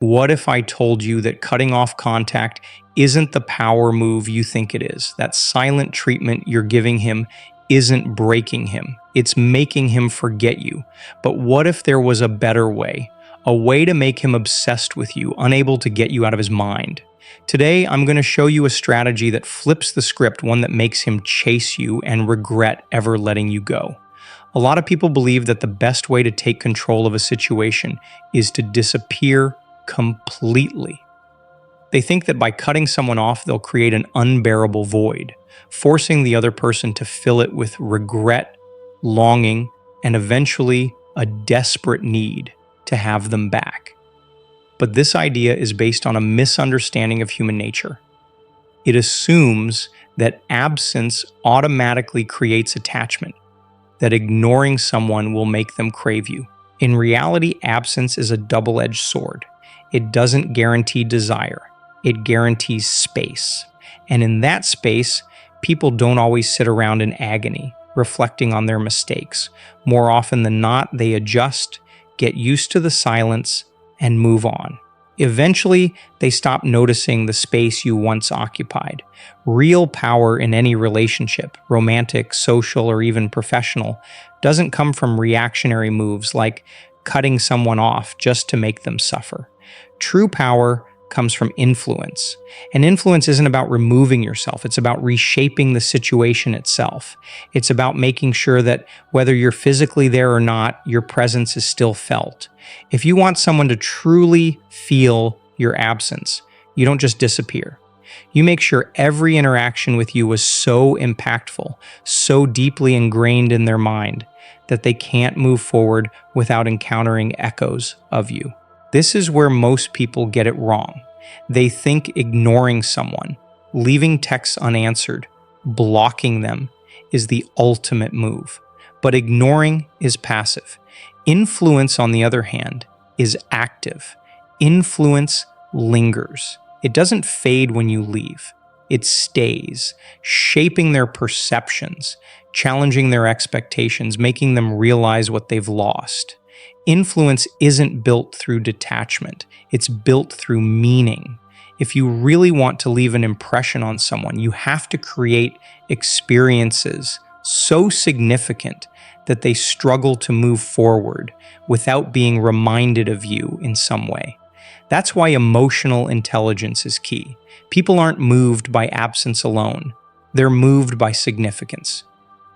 What if I told you that cutting off contact isn't the power move you think it is? That silent treatment you're giving him isn't breaking him, it's making him forget you. But what if there was a better way? A way to make him obsessed with you, unable to get you out of his mind. Today, I'm going to show you a strategy that flips the script, one that makes him chase you and regret ever letting you go. A lot of people believe that the best way to take control of a situation is to disappear completely. They think that by cutting someone off, they'll create an unbearable void, forcing the other person to fill it with regret, longing, and eventually a desperate need to have them back. But this idea is based on a misunderstanding of human nature. It assumes that absence automatically creates attachment, that ignoring someone will make them crave you. In reality, absence is a double-edged sword. It doesn't guarantee desire. It guarantees space. And in that space, people don't always sit around in agony, reflecting on their mistakes. More often than not, they adjust, get used to the silence, and move on. Eventually, they stop noticing the space you once occupied. Real power in any relationship, romantic, social, or even professional, doesn't come from reactionary moves like cutting someone off just to make them suffer. True power comes from influence. And influence isn't about removing yourself, it's about reshaping the situation itself. It's about making sure that whether you're physically there or not, your presence is still felt. If you want someone to truly feel your absence, you don't just disappear. You make sure every interaction with you was so impactful, so deeply ingrained in their mind, that they can't move forward without encountering echoes of you. This is where most people get it wrong. They think ignoring someone, leaving texts unanswered, blocking them is the ultimate move. But ignoring is passive. Influence, on the other hand, is active. Influence lingers. It doesn't fade when you leave. It stays, shaping their perceptions, challenging their expectations, making them realize what they've lost. Influence isn't built through detachment, it's built through meaning. If you really want to leave an impression on someone, you have to create experiences so significant that they struggle to move forward without being reminded of you in some way. That's why emotional intelligence is key. People aren't moved by absence alone, they're moved by significance.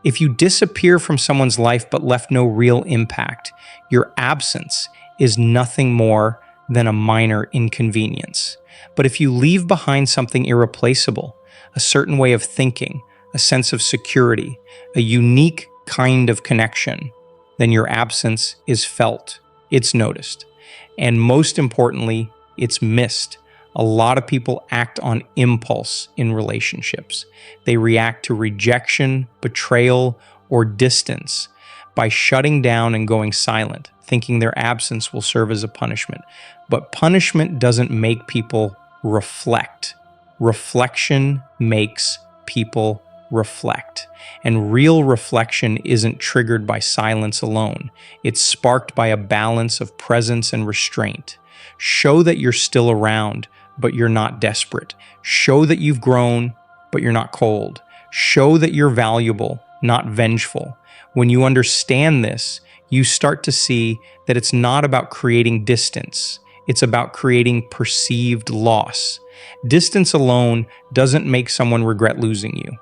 If you disappear from someone's life but left no real impact, your absence is nothing more than a minor inconvenience. But if you leave behind something irreplaceable, a certain way of thinking, a sense of security, a unique kind of connection, then your absence is felt, it's noticed, and most importantly, it's missed. A lot of people act on impulse in relationships. They react to rejection, betrayal, or distance by shutting down and going silent, thinking their absence will serve as a punishment. But punishment doesn't make people reflect. Reflection makes people reflect. And real reflection isn't triggered by silence alone. It's sparked by a balance of presence and restraint. Show that you're still around, but you're not desperate. Show that you've grown, but you're not cold. Show that you're valuable, not vengeful. When you understand this, you start to see that it's not about creating distance. It's about creating perceived loss. Distance alone doesn't make someone regret losing you.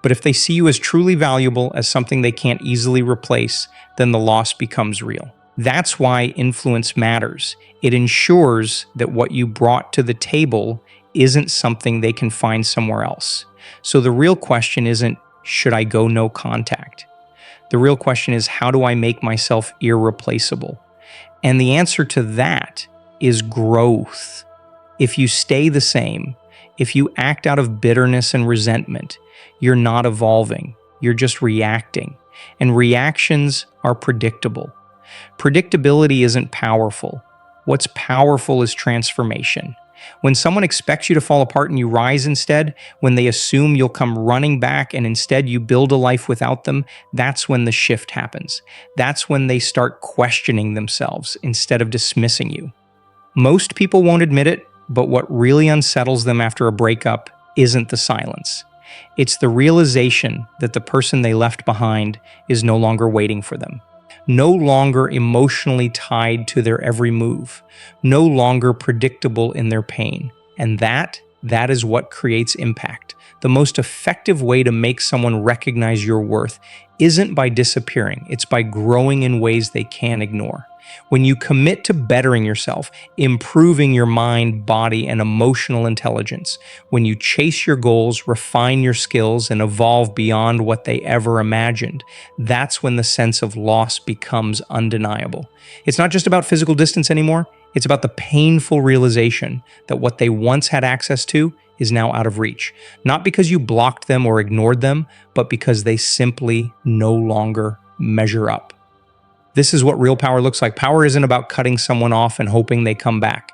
But if they see you as truly valuable, as something they can't easily replace, then the loss becomes real. That's why influence matters. It ensures that what you brought to the table isn't something they can find somewhere else. So the real question isn't, should I go no contact? The real question is, how do I make myself irreplaceable? And the answer to that is growth. If you stay the same, if you act out of bitterness and resentment, you're not evolving, you're just reacting. And reactions are predictable. Predictability isn't powerful. What's powerful is transformation. When someone expects you to fall apart and you rise instead, when they assume you'll come running back and instead you build a life without them, that's when the shift happens. That's when they start questioning themselves instead of dismissing you. Most people won't admit it, but what really unsettles them after a breakup isn't the silence. It's the realization that the person they left behind is no longer waiting for them, no longer emotionally tied to their every move, no longer predictable in their pain. And that is what creates impact. The most effective way to make someone recognize your worth isn't by disappearing, it's by growing in ways they can't ignore. When you commit to bettering yourself, improving your mind, body, and emotional intelligence, when you chase your goals, refine your skills, and evolve beyond what they ever imagined, that's when the sense of loss becomes undeniable. It's not just about physical distance anymore, it's about the painful realization that what they once had access to is now out of reach. Not because you blocked them or ignored them, but because they simply no longer measure up. This is what real power looks like. Power isn't about cutting someone off and hoping they come back.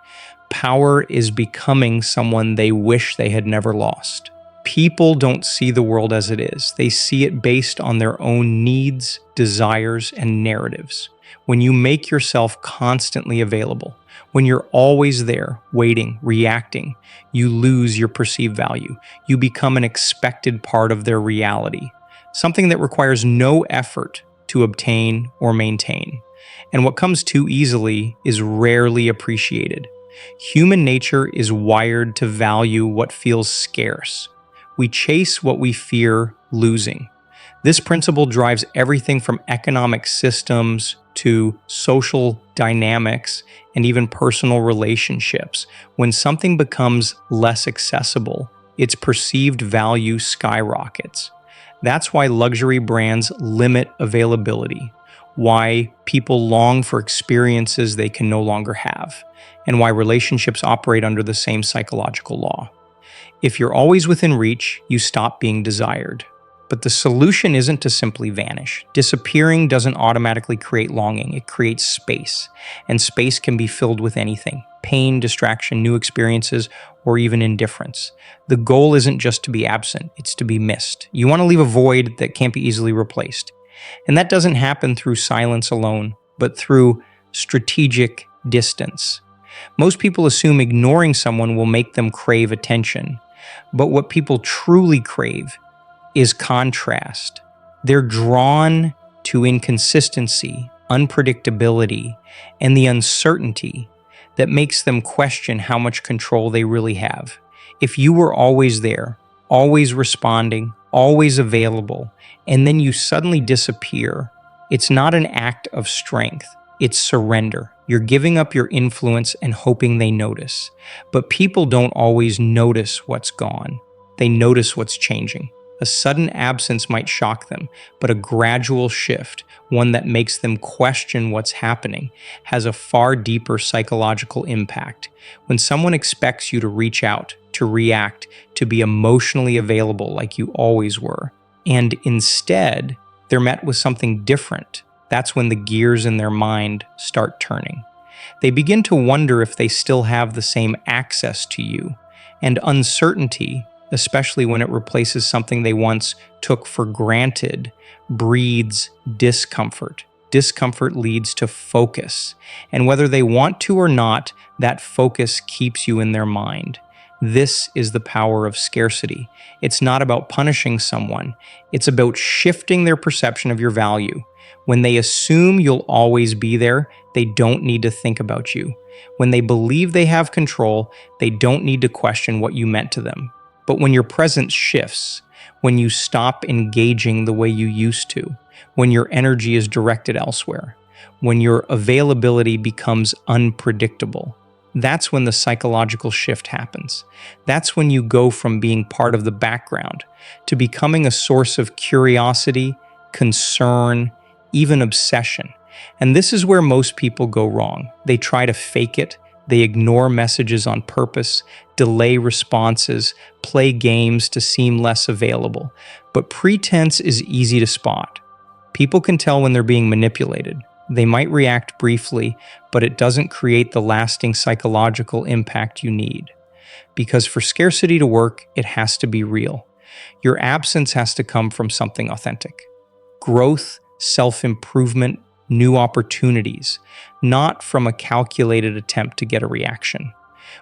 Power is becoming someone they wish they had never lost. People don't see the world as it is. They see it based on their own needs, desires, and narratives. When you make yourself constantly available, when you're always there, waiting, reacting, you lose your perceived value. You become an expected part of their reality, something that requires no effort to obtain or maintain. And what comes too easily is rarely appreciated. Human nature is wired to value what feels scarce. We chase what we fear losing. This principle drives everything from economic systems to social dynamics and even personal relationships. When something becomes less accessible, its perceived value skyrockets. That's why luxury brands limit availability, why people long for experiences they can no longer have, and why relationships operate under the same psychological law. If you're always within reach, you stop being desired. But the solution isn't to simply vanish. Disappearing doesn't automatically create longing, it creates space. And space can be filled with anything: pain, distraction, new experiences, or even indifference. The goal isn't just to be absent, it's to be missed. You want to leave a void that can't be easily replaced. And that doesn't happen through silence alone, but through strategic distance. Most people assume ignoring someone will make them crave attention. But what people truly crave is contrast. They're drawn to inconsistency, unpredictability, and the uncertainty that makes them question how much control they really have. If you were always there, always responding, always available, and then you suddenly disappear, it's not an act of strength, it's surrender. You're giving up your influence and hoping they notice. But people don't always notice what's gone. They notice what's changing. A sudden absence might shock them, but a gradual shift, one that makes them question what's happening, has a far deeper psychological impact. When someone expects you to reach out, to react, to be emotionally available like you always were, and instead they're met with something different, that's when the gears in their mind start turning. They begin to wonder if they still have the same access to you, and uncertainty, especially when it replaces something they once took for granted, breeds discomfort. Discomfort leads to focus, and whether they want to or not, that focus keeps you in their mind. This is the power of scarcity. It's not about punishing someone, it's about shifting their perception of your value. When they assume you'll always be there, they don't need to think about you. When they believe they have control, they don't need to question what you meant to them. But when your presence shifts, when you stop engaging the way you used to, when your energy is directed elsewhere, when your availability becomes unpredictable, that's when the psychological shift happens. That's when you go from being part of the background to becoming a source of curiosity, concern, even obsession. And this is where most people go wrong. They try to fake it. They ignore messages on purpose, delay responses, play games to seem less available. But pretense is easy to spot. People can tell when they're being manipulated. They might react briefly, but it doesn't create the lasting psychological impact you need. Because for scarcity to work, it has to be real. Your absence has to come from something authentic. Growth, self-improvement, new opportunities, not from a calculated attempt to get a reaction.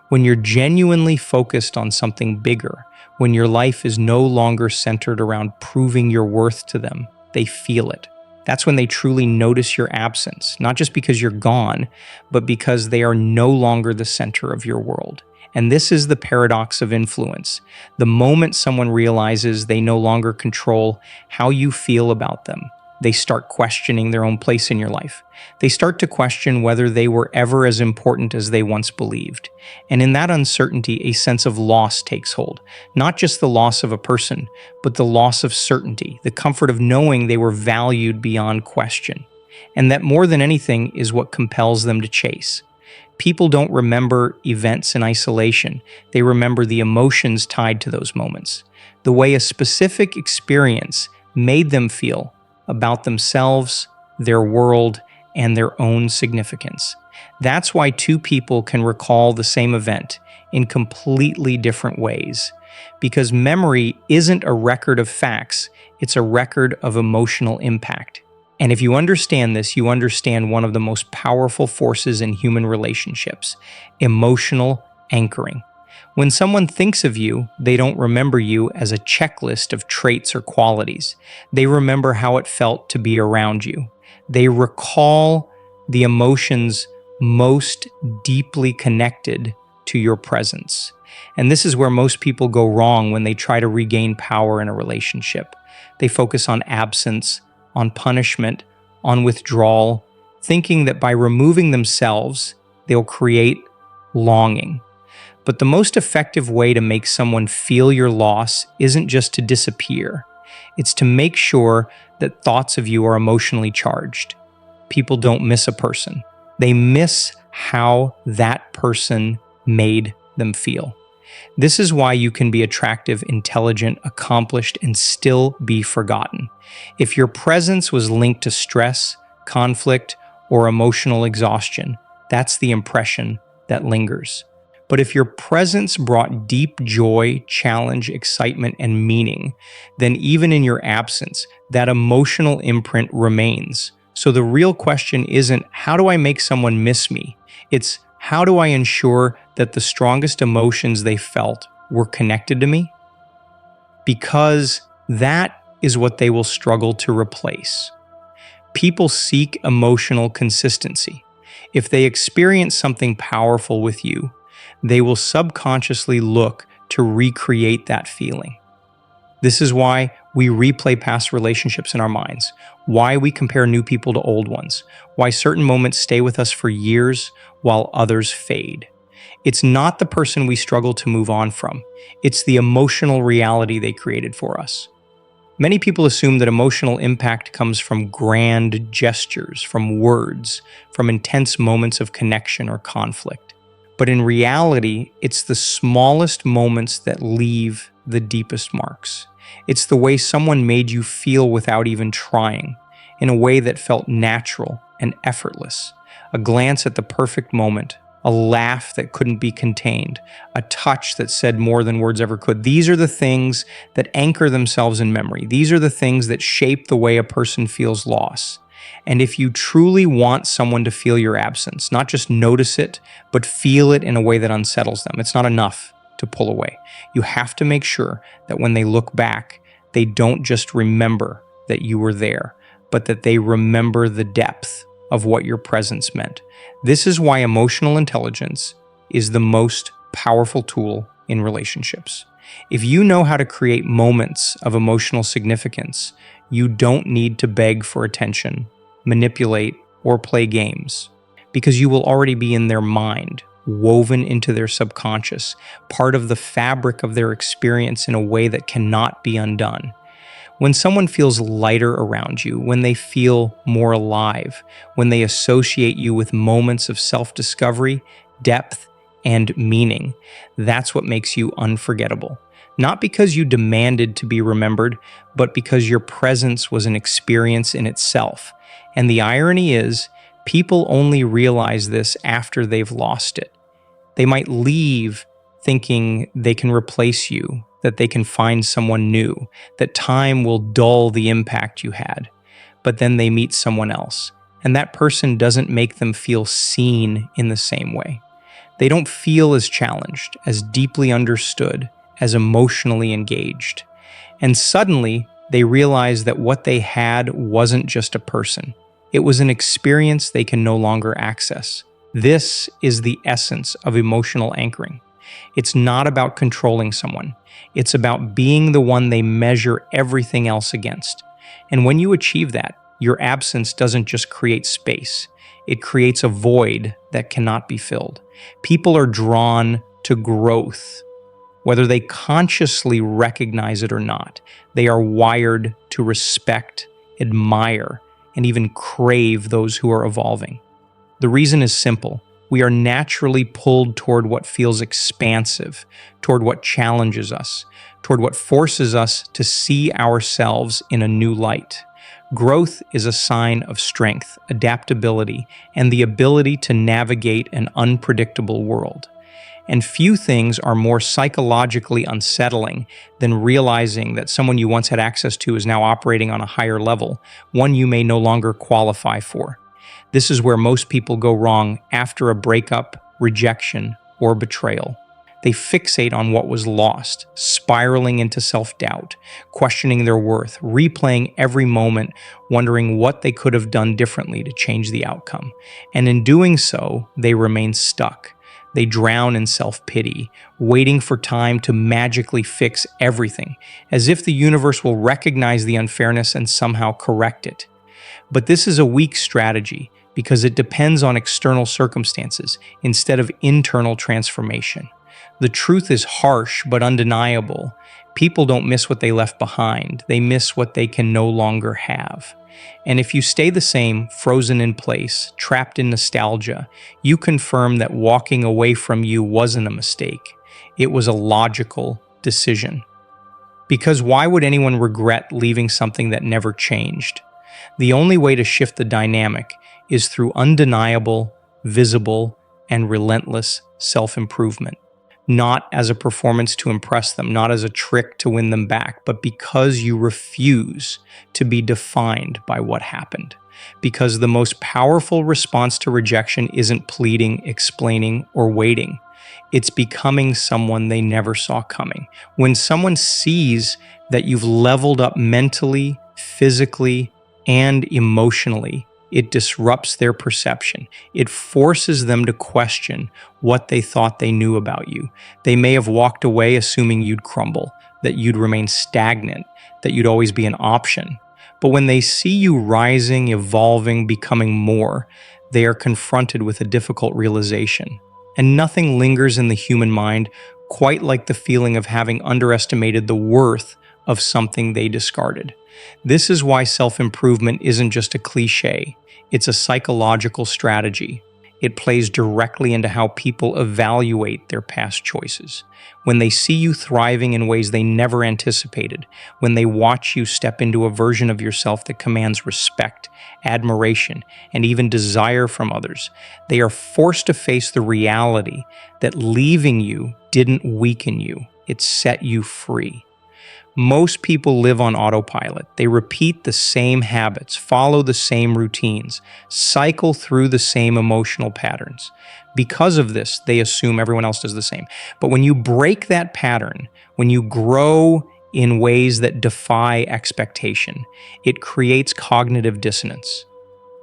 When you're genuinely focused on something bigger, when your life is no longer centered around proving your worth to them, they feel it. That's when they truly notice your absence, not just because you're gone, but because they are no longer the center of your world. And this is the paradox of influence. The moment someone realizes they no longer control how you feel about them, they start questioning their own place in your life. They start to question whether they were ever as important as they once believed. And in that uncertainty, a sense of loss takes hold. Not just the loss of a person, but the loss of certainty, the comfort of knowing they were valued beyond question. And that more than anything is what compels them to chase. People don't remember events in isolation. They remember the emotions tied to those moments, the way a specific experience made them feel about themselves, their world, and their own significance. That's why two people can recall the same event in completely different ways. Because memory isn't a record of facts, it's a record of emotional impact. And if you understand this, you understand one of the most powerful forces in human relationships: emotional anchoring. When someone thinks of you, they don't remember you as a checklist of traits or qualities. They remember how it felt to be around you. They recall the emotions most deeply connected to your presence. And this is where most people go wrong when they try to regain power in a relationship. They focus on absence, on punishment, on withdrawal, thinking that by removing themselves, they'll create longing. But the most effective way to make someone feel your loss isn't just to disappear. It's to make sure that thoughts of you are emotionally charged. People don't miss a person. They miss how that person made them feel. This is why you can be attractive, intelligent, accomplished, and still be forgotten. If your presence was linked to stress, conflict, or emotional exhaustion, that's the impression that lingers. But if your presence brought deep joy, challenge, excitement, and meaning, then even in your absence, that emotional imprint remains. So the real question isn't, how do I make someone miss me? It's, how do I ensure that the strongest emotions they felt were connected to me? Because that is what they will struggle to replace. People seek emotional consistency. If they experience something powerful with you, they will subconsciously look to recreate that feeling. This is why we replay past relationships in our minds, why we compare new people to old ones, why certain moments stay with us for years while others fade. It's not the person we struggle to move on from, it's the emotional reality they created for us. Many people assume that emotional impact comes from grand gestures, from words, from intense moments of connection or conflict. But in reality, it's the smallest moments that leave the deepest marks. It's the way someone made you feel without even trying, in a way that felt natural and effortless. A glance at the perfect moment, a laugh that couldn't be contained, a touch that said more than words ever could. These are the things that anchor themselves in memory. These are the things that shape the way a person feels loss. And if you truly want someone to feel your absence, not just notice it, but feel it in a way that unsettles them, it's not enough to pull away. You have to make sure that when they look back, they don't just remember that you were there, but that they remember the depth of what your presence meant. This is why emotional intelligence is the most powerful tool in relationships. If you know how to create moments of emotional significance, you don't need to beg for attention, manipulate, or play games, because you will already be in their mind, woven into their subconscious, part of the fabric of their experience in a way that cannot be undone. When someone feels lighter around you, when they feel more alive, when they associate you with moments of self-discovery, depth, and meaning, that's what makes you unforgettable. Not because you demanded to be remembered, but because your presence was an experience in itself. And the irony is, people only realize this after they've lost it. They might leave thinking they can replace you, that they can find someone new, that time will dull the impact you had. But then they meet someone else, and that person doesn't make them feel seen in the same way. They don't feel as challenged, as deeply understood, as emotionally engaged. And suddenly, they realize that what they had wasn't just a person. It was an experience they can no longer access. This is the essence of emotional anchoring. It's not about controlling someone. It's about being the one they measure everything else against. And when you achieve that, your absence doesn't just create space. It creates a void that cannot be filled. People are drawn to growth. Whether they consciously recognize it or not, they are wired to respect, admire, and even crave those who are evolving. The reason is simple. We are naturally pulled toward what feels expansive, toward what challenges us, toward what forces us to see ourselves in a new light. Growth is a sign of strength, adaptability, and the ability to navigate an unpredictable world. And few things are more psychologically unsettling than realizing that someone you once had access to is now operating on a higher level, one you may no longer qualify for. This is where most people go wrong after a breakup, rejection, or betrayal. They fixate on what was lost, spiraling into self-doubt, questioning their worth, replaying every moment, wondering what they could have done differently to change the outcome. And in doing so, they remain stuck. They drown in self-pity, waiting for time to magically fix everything, as if the universe will recognize the unfairness and somehow correct it. But this is a weak strategy because it depends on external circumstances instead of internal transformation. The truth is harsh but undeniable. People don't miss what they left behind. They miss what they can no longer have. And if you stay the same, frozen in place, trapped in nostalgia, you confirm that walking away from you wasn't a mistake. It was a logical decision. Because why would anyone regret leaving something that never changed? The only way to shift the dynamic is through undeniable, visible, and relentless self-improvement. Not as a performance to impress them, not as a trick to win them back, but because you refuse to be defined by what happened. Because the most powerful response to rejection isn't pleading, explaining, or waiting. It's becoming someone they never saw coming. When someone sees that you've leveled up mentally, physically, and emotionally, it disrupts their perception. It forces them to question what they thought they knew about you. They may have walked away assuming you'd crumble, that you'd remain stagnant, that you'd always be an option. But when they see you rising, evolving, becoming more, they are confronted with a difficult realization. And nothing lingers in the human mind quite like the feeling of having underestimated the worth of something they discarded. This is why self-improvement isn't just a cliche, it's a psychological strategy. It plays directly into how people evaluate their past choices. When they see you thriving in ways they never anticipated, when they watch you step into a version of yourself that commands respect, admiration, and even desire from others, they are forced to face the reality that leaving you didn't weaken you, it set you free. Most people live on autopilot. They repeat the same habits, follow the same routines, cycle through the same emotional patterns. Because of this, they assume everyone else does the same. But when you break that pattern, when you grow in ways that defy expectation, it creates cognitive dissonance.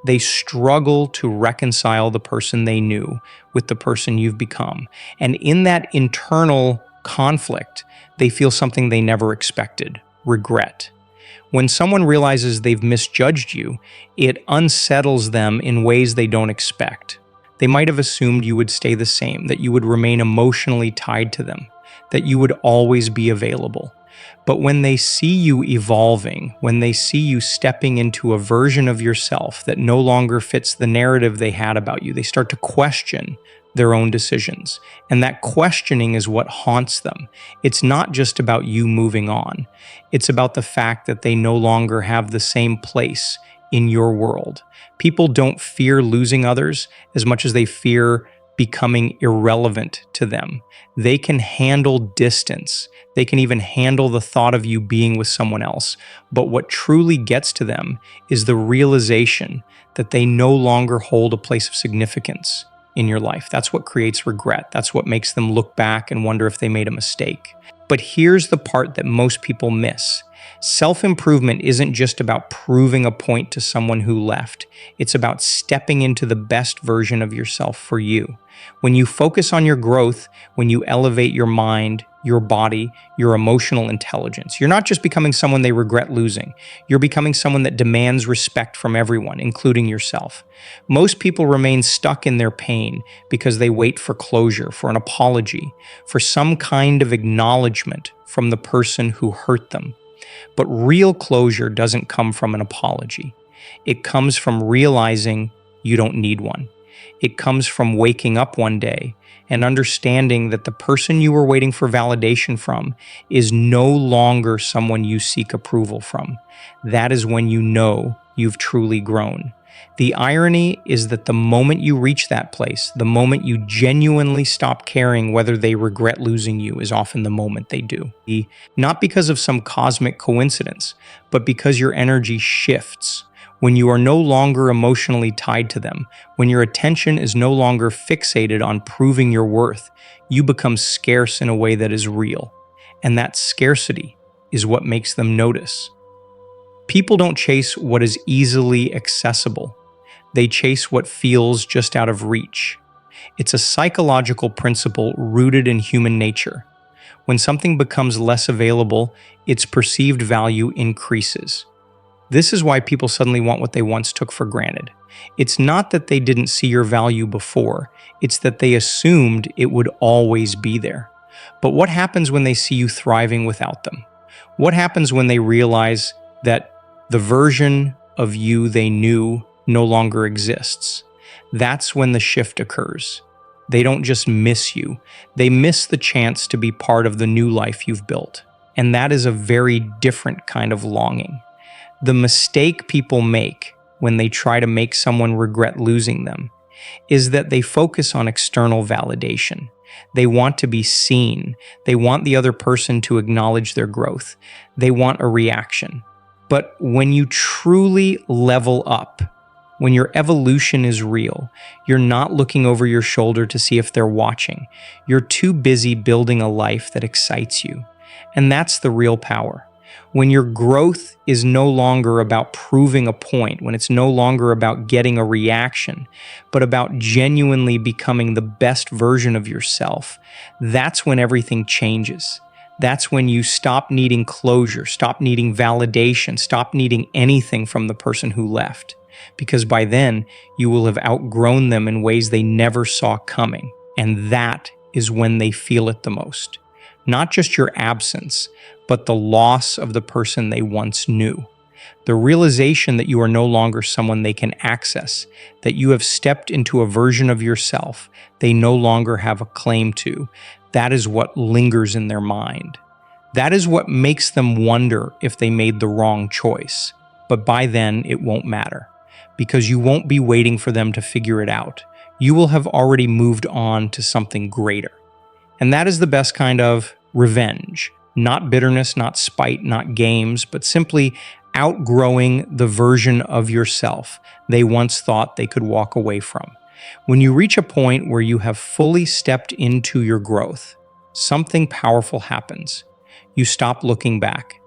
They struggle to reconcile the person they knew with the person you've become. And in that internal conflict, they feel something they never expected, regret. When someone realizes they've misjudged you, it unsettles them in ways they don't expect. They might have assumed you would stay the same, that you would remain emotionally tied to them, that you would always be available. But when they see you evolving, when they see you stepping into a version of yourself that no longer fits the narrative they had about you, they start to question their own decisions. And that questioning is what haunts them. It's not just about you moving on. It's about the fact that they no longer have the same place in your world. People don't fear losing others as much as they fear becoming irrelevant to them. They can handle distance. They can even handle the thought of you being with someone else. But what truly gets to them is the realization that they no longer hold a place of significance in your life. That's what creates regret. That's what makes them look back and wonder if they made a mistake. But here's the part that most people miss. Self-improvement isn't just about proving a point to someone who left. It's about stepping into the best version of yourself for you. When you focus on your growth, when you elevate your mind, your body, your emotional intelligence, you're not just becoming someone they regret losing. You're becoming someone that demands respect from everyone, including yourself. Most people remain stuck in their pain because they wait for closure, for an apology, for some kind of acknowledgement from the person who hurt them. But real closure doesn't come from an apology. It comes from realizing you don't need one. It comes from waking up one day and understanding that the person you were waiting for validation from is no longer someone you seek approval from. That is when you know you've truly grown. The irony is that the moment you reach that place, the moment you genuinely stop caring whether they regret losing you is often the moment they do. Not because of some cosmic coincidence, but because your energy shifts. When you are no longer emotionally tied to them, when your attention is no longer fixated on proving your worth, you become scarce in a way that is real. And that scarcity is what makes them notice. People don't chase what is easily accessible. They chase what feels just out of reach. It's a psychological principle rooted in human nature. When something becomes less available, its perceived value increases. This is why people suddenly want what they once took for granted. It's not that they didn't see your value before, it's that they assumed it would always be there. But what happens when they see you thriving without them? What happens when they realize that the version of you they knew no longer exists? That's when the shift occurs. They don't just miss you, they miss the chance to be part of the new life you've built. And that is a very different kind of longing. The mistake people make when they try to make someone regret losing them is that they focus on external validation. They want to be seen. They want the other person to acknowledge their growth. They want a reaction. But when you truly level up, when your evolution is real, you're not looking over your shoulder to see if they're watching. You're too busy building a life that excites you. And that's the real power. When your growth is no longer about proving a point, when it's no longer about getting a reaction, but about genuinely becoming the best version of yourself, that's when everything changes. That's when you stop needing closure, stop needing validation, stop needing anything from the person who left. Because by then, you will have outgrown them in ways they never saw coming. And that is when they feel it the most. Not just your absence, but the loss of the person they once knew. The realization that you are no longer someone they can access, that you have stepped into a version of yourself they no longer have a claim to, that is what lingers in their mind. That is what makes them wonder if they made the wrong choice. But by then, it won't matter, because you won't be waiting for them to figure it out. You will have already moved on to something greater. And that is the best kind of revenge. Not bitterness, not spite, not games, but simply outgrowing the version of yourself they once thought they could walk away from. When you reach a point where you have fully stepped into your growth, something powerful happens. You stop looking back.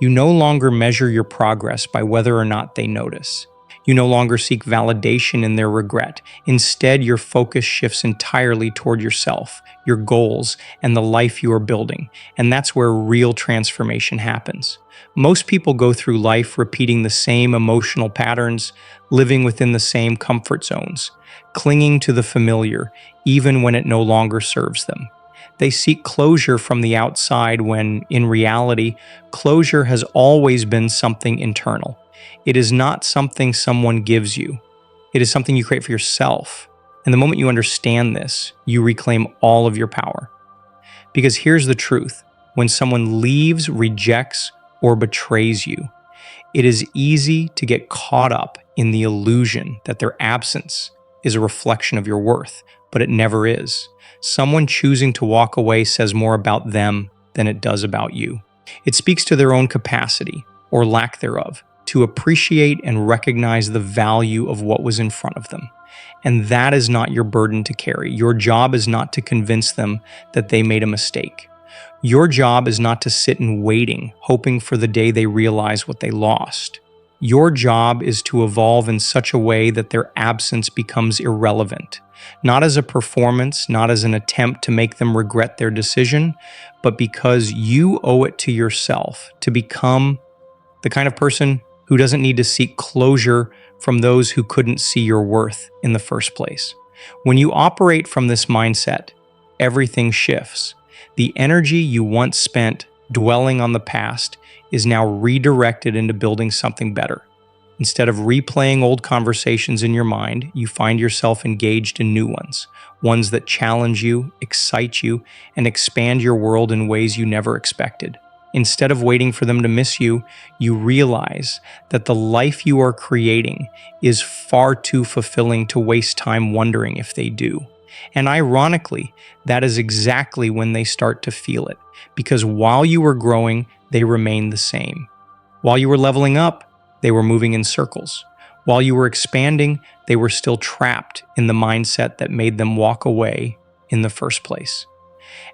You no longer measure your progress by whether or not they notice. You no longer seek validation in their regret. Instead, your focus shifts entirely toward yourself, your goals, and the life you are building. And that's where real transformation happens. Most people go through life repeating the same emotional patterns, living within the same comfort zones, clinging to the familiar, even when it no longer serves them. They seek closure from the outside when, in reality, closure has always been something internal. It is not something someone gives you. It is something you create for yourself. And the moment you understand this, you reclaim all of your power. Because here's the truth. When someone leaves, rejects, or betrays you, it is easy to get caught up in the illusion that their absence is a reflection of your worth, but it never is. Someone choosing to walk away says more about them than it does about you. It speaks to their own capacity, or lack thereof, to appreciate and recognize the value of what was in front of them. And that is not your burden to carry. Your job is not to convince them that they made a mistake. Your job is not to sit in waiting, hoping for the day they realize what they lost. Your job is to evolve in such a way that their absence becomes irrelevant, not as a performance, not as an attempt to make them regret their decision, but because you owe it to yourself to become the kind of person who doesn't need to seek closure from those who couldn't see your worth in the first place. When you operate from this mindset, everything shifts. The energy you once spent dwelling on the past is now redirected into building something better. Instead of replaying old conversations in your mind, you find yourself engaged in new ones that challenge you, excite you, and expand your world in ways you never expected. Instead of waiting for them to miss you, you realize that the life you are creating is far too fulfilling to waste time wondering if they do. And ironically, that is exactly when they start to feel it, because while you were growing, they remained the same. While you were leveling up, they were moving in circles. While you were expanding, they were still trapped in the mindset that made them walk away in the first place.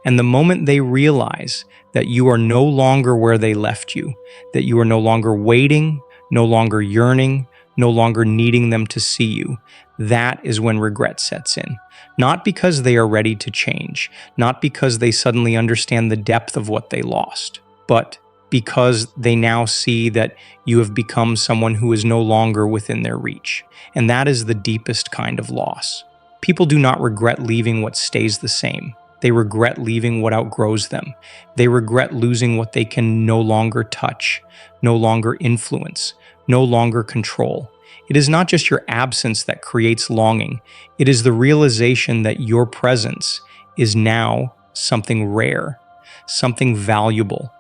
And the moment they realize that you are no longer where they left you, that you are no longer waiting, no longer yearning, no longer needing them to see you, that is when regret sets in. Not because they are ready to change, not because they suddenly understand the depth of what they lost, but because they now see that you have become someone who is no longer within their reach. And that is the deepest kind of loss. People do not regret leaving what stays the same. They regret leaving what outgrows them. They regret losing what they can no longer touch, no longer influence, no longer control. It is not just your absence that creates longing. It is the realization that your presence is now something rare, something valuable,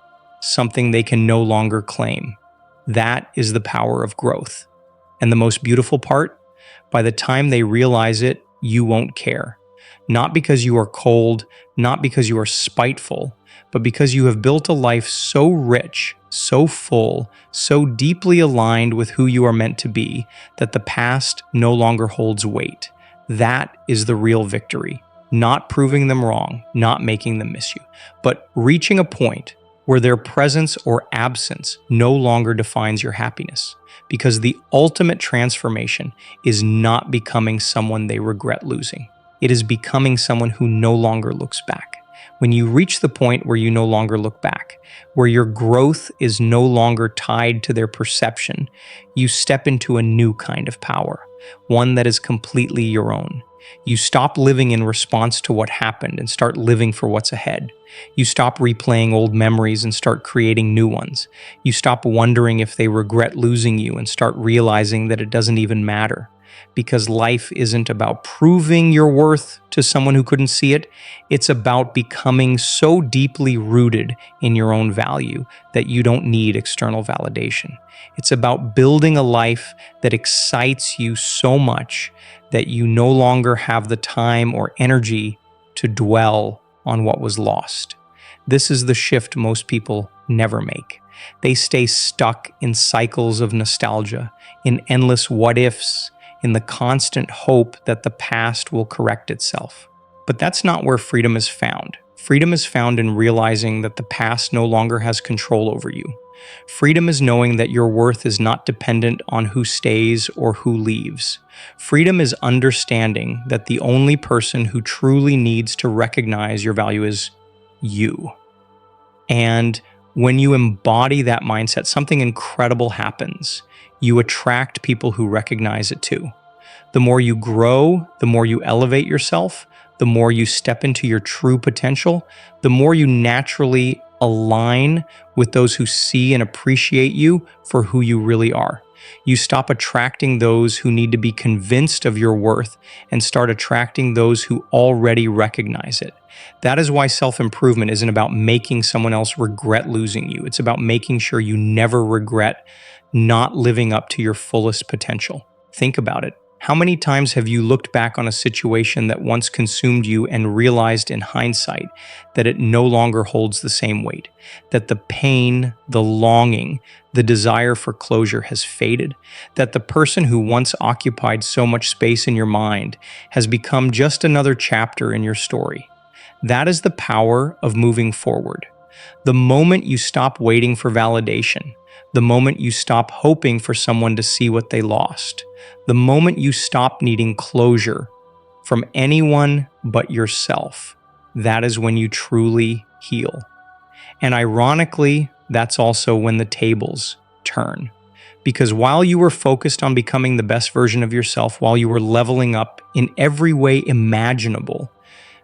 something they can no longer claim. That is the power of growth. And the most beautiful part, by the time they realize it, you won't care. Not because you are cold, not because you are spiteful, but because you have built a life so rich, so full, so deeply aligned with who you are meant to be, that the past no longer holds weight. That is the real victory. Not proving them wrong, not making them miss you, but reaching a point where their presence or absence no longer defines your happiness. Because the ultimate transformation is not becoming someone they regret losing. It is becoming someone who no longer looks back. When you reach the point where you no longer look back, where your growth is no longer tied to their perception, you step into a new kind of power, one that is completely your own. You stop living in response to what happened and start living for what's ahead. You stop replaying old memories and start creating new ones. You stop wondering if they regret losing you and start realizing that it doesn't even matter. Because life isn't about proving your worth to someone who couldn't see it. It's about becoming so deeply rooted in your own value that you don't need external validation. It's about building a life that excites you so much that you no longer have the time or energy to dwell on what was lost. This is the shift most people never make. They stay stuck in cycles of nostalgia, in endless what-ifs, in the constant hope that the past will correct itself. But that's not where freedom is found. Freedom is found in realizing that the past no longer has control over you. Freedom is knowing that your worth is not dependent on who stays or who leaves. Freedom is understanding that the only person who truly needs to recognize your value is you. And when you embody that mindset, something incredible happens. You attract people who recognize it too. The more you grow, the more you elevate yourself, the more you step into your true potential, the more you naturally align with those who see and appreciate you for who you really are. You stop attracting those who need to be convinced of your worth and start attracting those who already recognize it. That is why self-improvement isn't about making someone else regret losing you. It's about making sure you never regret not living up to your fullest potential. Think about it. How many times have you looked back on a situation that once consumed you and realized in hindsight that it no longer holds the same weight? That the pain, the longing, the desire for closure has faded? That the person who once occupied so much space in your mind has become just another chapter in your story? That is the power of moving forward. The moment you stop waiting for validation, the moment you stop hoping for someone to see what they lost, the moment you stop needing closure from anyone but yourself, that is when you truly heal. And ironically, that's also when the tables turn. Because while you were focused on becoming the best version of yourself, while you were leveling up in every way imaginable,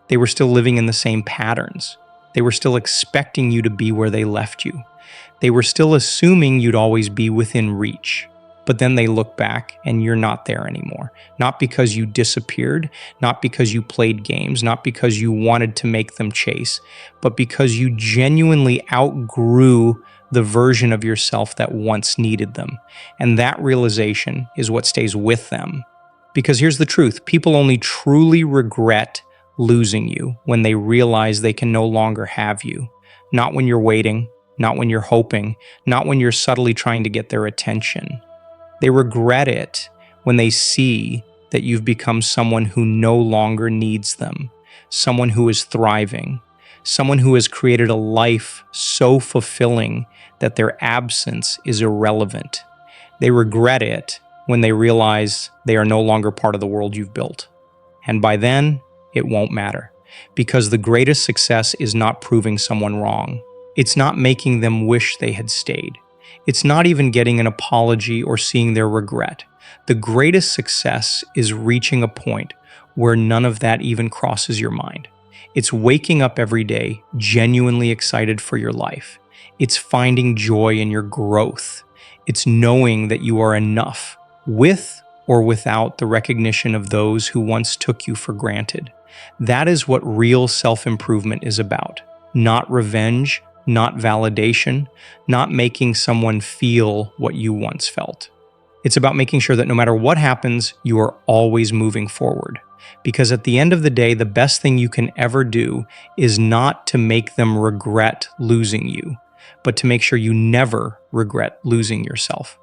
they were still living in the same patterns. They were still expecting you to be where they left you. They were still assuming you'd always be within reach. But then they look back and you're not there anymore. Not because you disappeared, not because you played games, not because you wanted to make them chase, but because you genuinely outgrew the version of yourself that once needed them. And that realization is what stays with them. Because here's the truth, people only truly regret losing you when they realize they can no longer have you. Not when you're waiting, not when you're hoping, not when you're subtly trying to get their attention. They regret it when they see that you've become someone who no longer needs them, someone who is thriving, someone who has created a life so fulfilling that their absence is irrelevant. They regret it when they realize they are no longer part of the world you've built. And by then, it won't matter, because the greatest success is not proving someone wrong. It's not making them wish they had stayed. It's not even getting an apology or seeing their regret. The greatest success is reaching a point where none of that even crosses your mind. It's waking up every day genuinely excited for your life. It's finding joy in your growth. It's knowing that you are enough, with or without the recognition of those who once took you for granted. That is what real self-improvement is about. Not revenge, not validation, not making someone feel what you once felt. It's about making sure that no matter what happens, you are always moving forward. Because at the end of the day, the best thing you can ever do is not to make them regret losing you, but to make sure you never regret losing yourself.